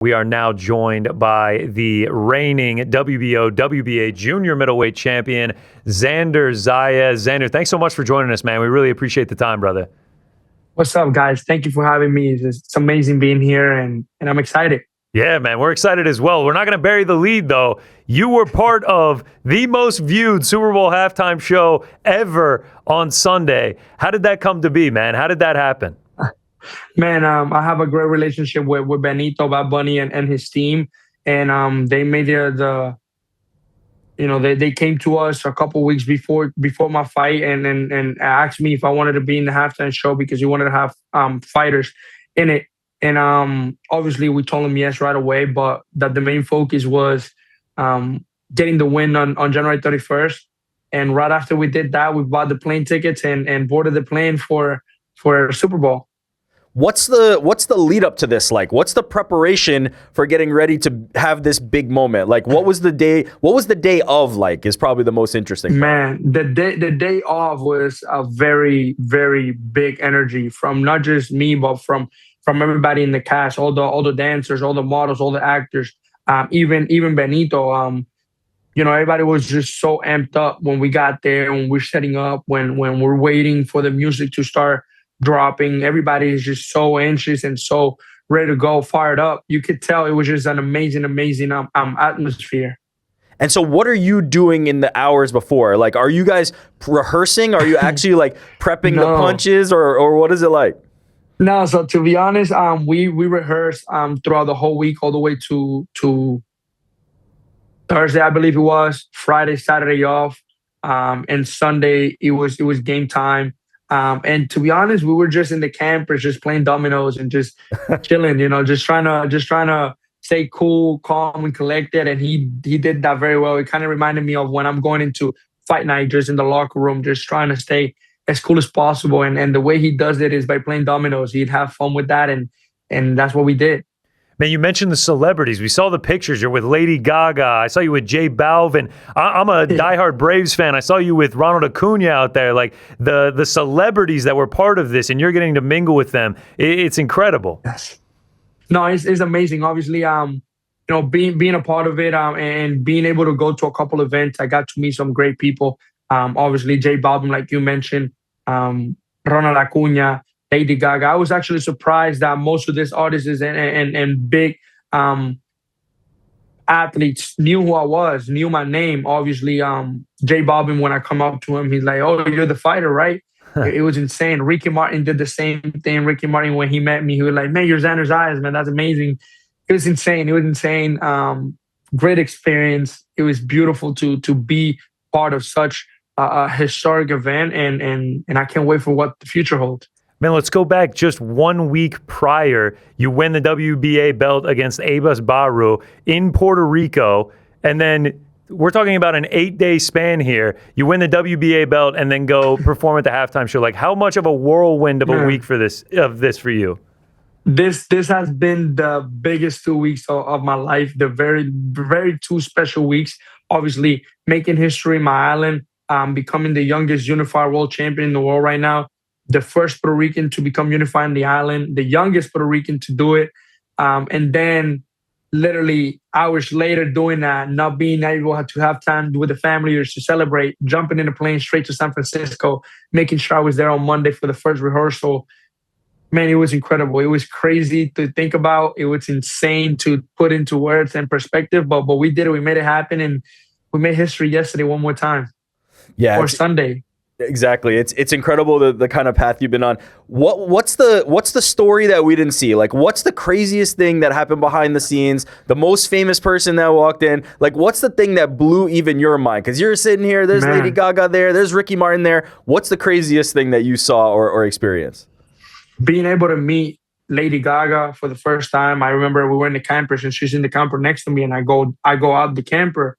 We are now joined by the reigning WBO, WBA junior middleweight champion, Xander Zayas. Xander, thanks so much for joining us, man. We really appreciate the time, brother. What's up, guys? Thank you for having me. It's amazing being here, and I'm excited. Yeah, man, we're excited as well. We're not going to bury the lead, though. You were part of the most viewed Super Bowl halftime show ever on Sunday. How did that come to be, man? How did that happen? Man, I have a great relationship with Benito, Bad Bunny, and his team, and they made they came to us a couple weeks before my fight, and asked me if I wanted to be in the halftime show because he wanted to have fighters in it, and obviously we told him yes right away, but that the main focus was getting the win on January 31st, and right after we did that, we bought the plane tickets and boarded the plane for Super Bowl. What's the lead up to this like? What's the preparation for getting ready to have this big moment? Like, what was the day of like is probably the most interesting part. Man, the day off was a very, very big energy from not just me, but from everybody in the cast, all the dancers, all the models, all the actors, even Benito. Everybody was just so amped up when we got there, when we're setting up, when we're waiting for the music to start dropping. Everybody is just so anxious and so ready to go, fired up. You could tell it was just an amazing atmosphere. And so what are you doing in the hours before? Like, are you guys rehearsing? Are you actually like prepping the punches or what is it like? No, so to be honest, we rehearsed throughout the whole week, all the way to Thursday, I believe it was. Friday, Saturday off, and Sunday it was game time. And to be honest, we were just in the campers, just playing dominoes and just chilling, just trying to stay cool, calm, and collected. And he did that very well. It kind of reminded me of when I'm going into fight night, just in the locker room, just trying to stay as cool as possible. And the way he does it is by playing dominoes. He'd have fun with that, and that's what we did. Man, you mentioned the celebrities. We saw the pictures. You're with Lady Gaga. I saw you with J Balvin. I'm a diehard Braves fan. I saw you with Ronald Acuna out there. Like the celebrities that were part of this, and you're getting to mingle with them. It's incredible. Yes. No, it's amazing. Obviously, being a part of it, and being able to go to a couple events, I got to meet some great people. Obviously, J Balvin, like you mentioned, Ronald Acuna, Lady Gaga. I was actually surprised that most of these artists and big athletes knew who I was, knew my name. Obviously, J Balvin, when I come up to him, he's like, "Oh, you're the fighter, right?" It was insane. Ricky Martin did the same thing. Ricky Martin, when he met me, he was like, "Man, you're Xander Zayas, man. That's amazing." It was insane. Great experience. It was beautiful to be part of such a historic event, and I can't wait for what the future holds. Man, let's go back just 1 week prior. You win the WBA belt against Abas Baru in Puerto Rico. And then we're talking about an 8-day span here. You win the WBA belt and then go perform at the halftime show. Like, how much of a whirlwind of a week for this for you? This has been the biggest 2 weeks of my life. The very, very two special weeks. Obviously, making history in my island, becoming the youngest unified world champion in the world right now. The first Puerto Rican to become unified in the island, the youngest Puerto Rican to do it. And then literally hours later doing that, not being able to have time with the family or to celebrate, jumping in a plane straight to San Francisco, making sure I was there on Monday for the first rehearsal. Man, it was incredible. It was crazy to think about. It was insane to put into words and perspective, but we did it. We made it happen, and we made history yesterday one more time. Yeah. Or Sunday. Exactly. It's incredible the kind of path you've been on. What's the story that we didn't see? Like, what's the craziest thing that happened behind the scenes? The most famous person that walked in? Like, what's the thing that blew even your mind? Because you're sitting here, there's Lady Gaga there, there's Ricky Martin there. What's the craziest thing that you saw or experienced? Being able to meet Lady Gaga for the first time. I remember we were in the campers and she's in the camper next to me, and I go out the camper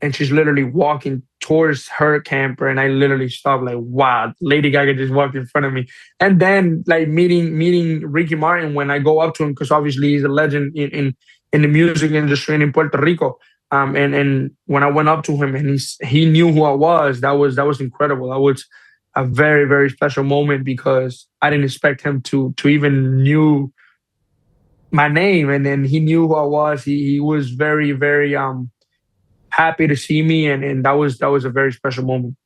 and she's literally walking towards her camper, and I literally stopped like, wow, Lady Gaga just walked in front of me. And then like meeting Ricky Martin when I go up to him, because obviously he's a legend in the music industry and in Puerto Rico. And when I went up to him and he knew who I was, that was incredible. That was a very, very special moment because I didn't expect him to even knew my name, and then he knew who I was. He was very, very happy to see me, and that was a very special moment.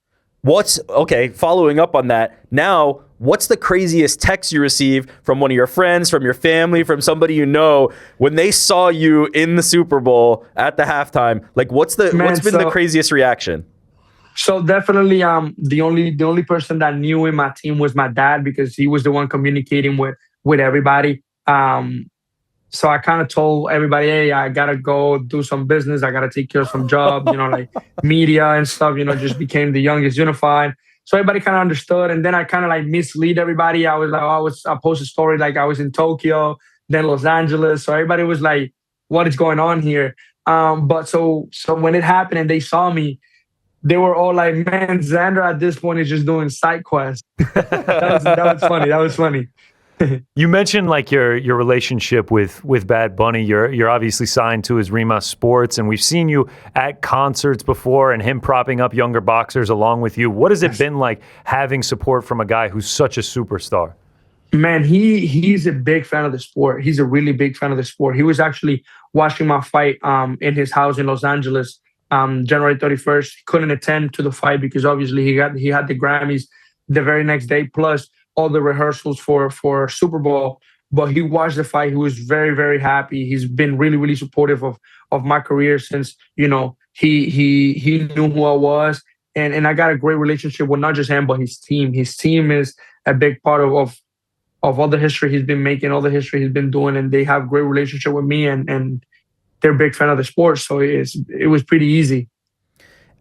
What's okay? Following up on that, now what's the craziest text you received from one of your friends, from your family, from somebody you know when they saw you in the Super Bowl at the halftime? Like, what's been the craziest reaction? So definitely, the only person that knew in my team was my dad, because he was the one communicating with everybody. So I kind of told everybody, hey, I gotta go do some business. I gotta take care of some jobs, like media and stuff. Just became the youngest unified. So everybody kind of understood, and then I kind of like mislead everybody. I was like, I posted a story like I was in Tokyo, then Los Angeles. So everybody was like, what is going on here? But so when it happened and they saw me, they were all like, man, Xander at this point is just doing side quests. That was funny. That was funny. You mentioned like your relationship with Bad Bunny. You're obviously signed to his Rima Sports, and we've seen you at concerts before and him propping up younger boxers along with you. What has it been like having support from a guy who's such a superstar? Man, he's a big fan of the sport. He's a really big fan of the sport. He was actually watching my fight in his house in Los Angeles, January 31st. He couldn't attend to the fight because obviously he had the Grammys the very next day, plus all the rehearsals for Super Bowl. But he watched the fight. He was very, very happy. He's been really, really supportive of my career since, he knew who I was. And I got a great relationship with not just him, but his team. His team is a big part of all the history he's been making, all the history he's been doing, and they have great relationship with me, and they're a big fan of the sport. So it was pretty easy.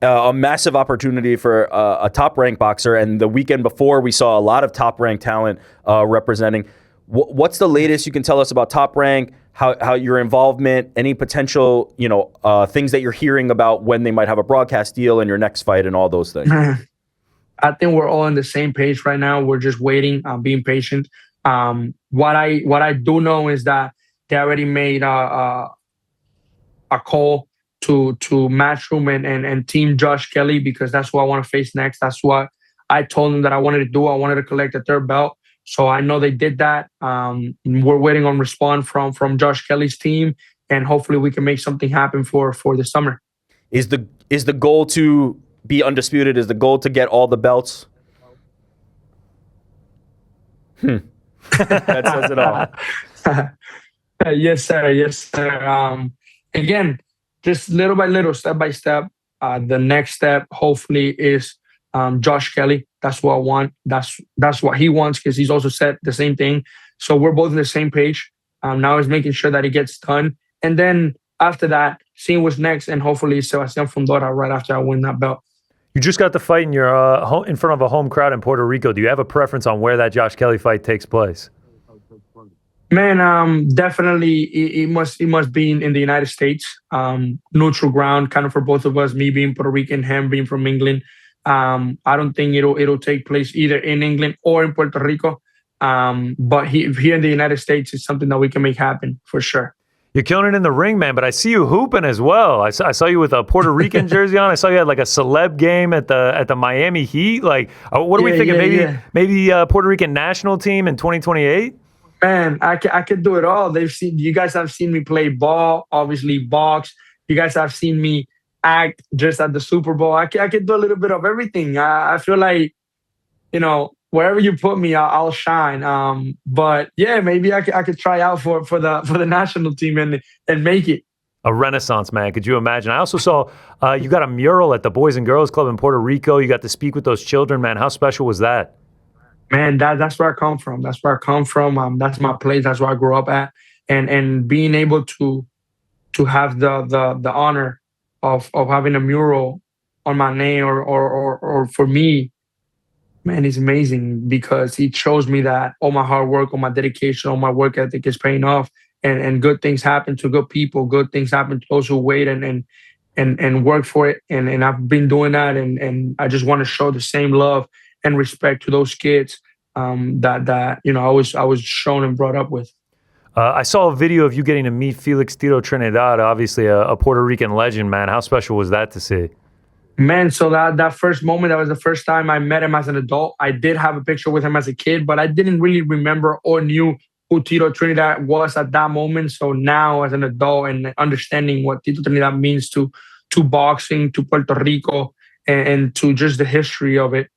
A massive opportunity for a top-ranked boxer, and the weekend before we saw a lot of top-ranked talent representing. What's the latest you can tell us about Top Rank? How your involvement, any potential things that you're hearing about when they might have a broadcast deal in your next fight, and all those things. I think we're all on the same page right now. We're just waiting, being patient. What I do know is that they already made a call to Matchroom and Team Josh Kelly, because that's who I want to face next. That's what I told them that I wanted to do. I wanted to collect a third belt. So I know they did that. We're waiting on response from Josh Kelly's team, and hopefully we can make something happen for the summer. Is the goal to be undisputed? Is the goal to get all the belts? That says it all. Yes, sir. Yes, sir. Again, just little by little, step by step. The next step, hopefully, is Josh Kelly. That's what I want. That's what he wants, because he's also said the same thing. So we're both on the same page. Now is making sure that it gets done. And then after that, seeing what's next, and hopefully Sebastian Fundora right after I win that belt. You just got the fight in your in front of a home crowd in Puerto Rico. Do you have a preference on where that Josh Kelly fight takes place? Man, definitely it must be in the United States. Neutral ground, kind of for both of us. Me being Puerto Rican, him being from England. I don't think it'll take place either in England or in Puerto Rico. But here in the United States is something that we can make happen for sure. You're killing it in the ring, man, but I see you hooping as well. I saw you with a Puerto Rican jersey on. I saw you had like a celeb game at the Miami Heat. Like, what are we thinking? Maybe Puerto Rican national team in 2028? Man, I could do it all. You guys have seen me play ball, obviously box. You guys have seen me act just at the Super Bowl. I could do a little bit of everything. I feel like, wherever you put me, I'll shine. But yeah, maybe I could try out for the national team and make it. A renaissance, man. Could you imagine? I also saw you got a mural at the Boys and Girls Club in Puerto Rico. You got to speak with those children, man. How special was that? Man, that's where I come from. That's where I come from. That's my place. That's where I grew up at. And being able to have the honor of having a mural on my name or for me, man, it's amazing, because it shows me that all my hard work, all my dedication, all my work ethic is paying off, and good things happen to good people. Good things happen to those who wait and work for it. And I've been doing that, and I just want to show the same love and respect to those kids that I was shown and brought up with. I saw a video of you getting to meet Felix Tito Trinidad, obviously a Puerto Rican legend, man. How special was that to see? Man, so that first moment, that was the first time I met him as an adult. I did have a picture with him as a kid, but I didn't really remember or knew who Tito Trinidad was at that moment. So now, as an adult and understanding what Tito Trinidad means to boxing, to Puerto Rico, and to just the history of it,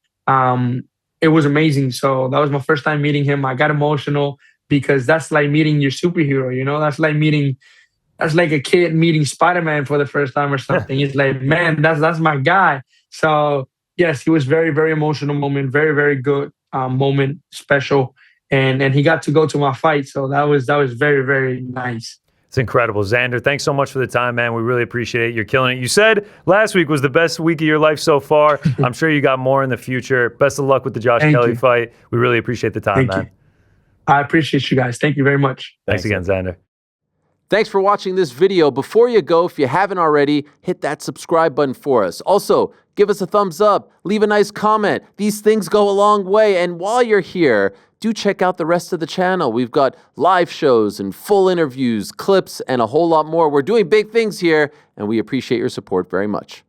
it was amazing. So that was my first time meeting him. I got emotional because that's like meeting your superhero. You know, that's like a kid meeting Spider-Man for the first time or something. It's like, man, that's my guy. So yes, he was very, very emotional moment, very, very good moment, special. And he got to go to my fight. So that was very, very nice. It's incredible. Xander, thanks so much for the time, man. We really appreciate it. You're killing it. You said last week was the best week of your life so far. I'm sure you got more in the future. Best of luck with the Josh Kelly fight. We really appreciate the time, man. I appreciate you guys. Thank you very much. Thanks again, Xander. Thanks for watching this video. Before you go, if you haven't already, hit that subscribe button for us. Also, give us a thumbs up, leave a nice comment. These things go a long way. And while you're here, do check out the rest of the channel. We've got live shows and full interviews, clips, and a whole lot more. We're doing big things here, and we appreciate your support very much.